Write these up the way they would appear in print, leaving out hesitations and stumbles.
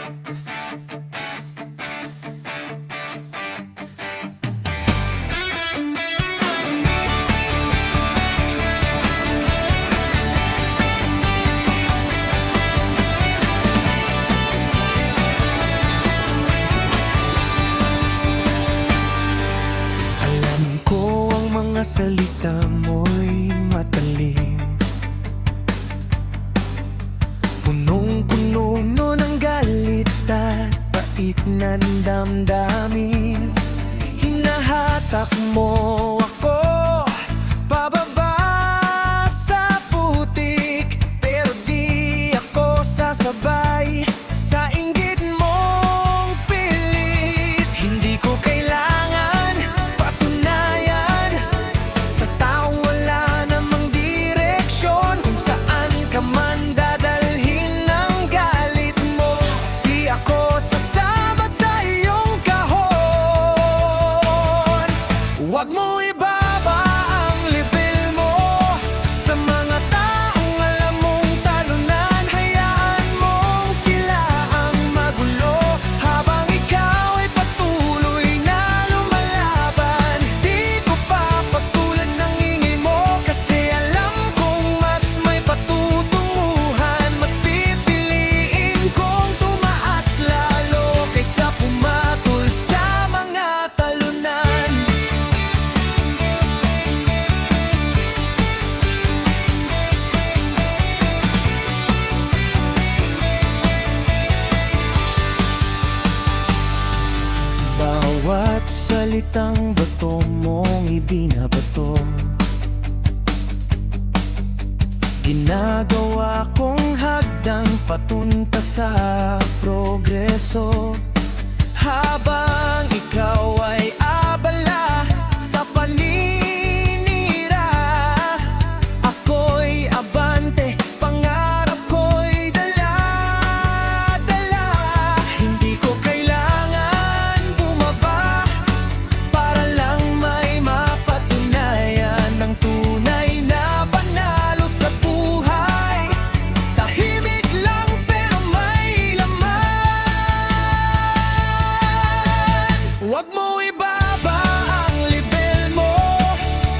Alam ko ang mga salita mo'y matalim, punong-puno ng galit at pait na damdamin. Hinahatak mo ako pababa sa putik, pero di ako sasabay sa inggit mong pilit. Hindi ko kailangan patunayan sa taong wala namang direksyon kung saan ka man dadalhin ng galit mo. Di ako sasama sa iyong kahon. Huwag mo ibaba ang level mo sa mga taong alam mong talunan. Hayaan mong sila ang magulo habang ikaw ay patuloy na lumalaban. Di ko papatulan ng ingay mo kasi alam kong mas may patutunguhan. Mas pipiliin kong tumaas lalo kaysa pumatol sa mga talunan. Bawat salitang bato mong ibinabato, ginagawa kong hagdan patunta sa progreso. Habang ikaw ay abala sa paninira, ako'y abante, pangarap ko'y dala-dala. Hindi ko kailangan bumaba para lang may mapatunayan ng tunay na panalo sa buhay. Tahimik lang pero may laman. Huwag mo ibaba ang level mo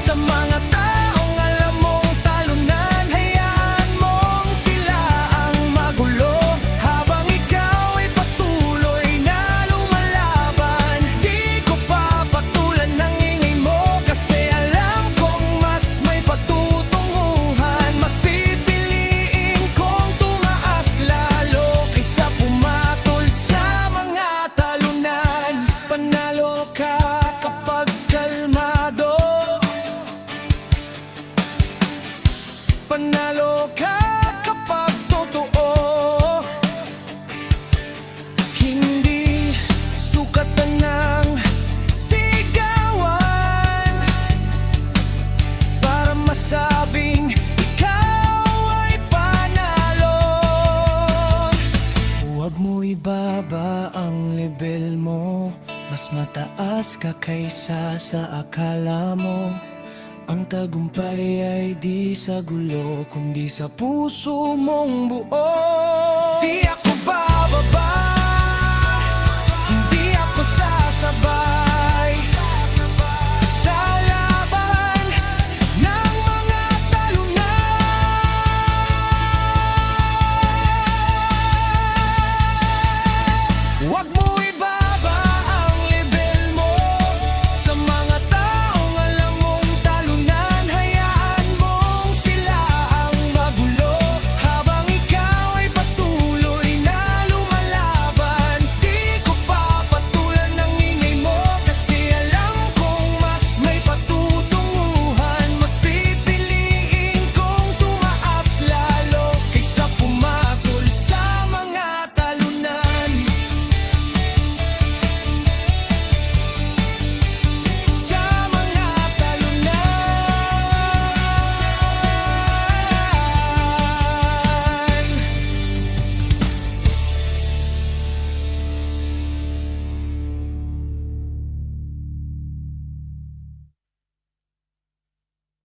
sa mga taong alam mong talunan. Hayaan mong sila ang magulo habang ikaw ay patuloy na lumalaban. Di ko papatulan ng ingay mo kasi alam kong mas may patutunguhan. Mas pipiliin kong tumaas lalo kaysa pumatol sa mga talunan. Panalo ka kapag kalmado, panalo ka kapag totoo. Hindi sukatan ng sigawan para masabing ikaw ay panalo. Huwag mo ibaba ang level mo, mas mataas ka kaysa sa akala mo. Ang tagumpay ay di sa gulo, kundi sa puso mong buo.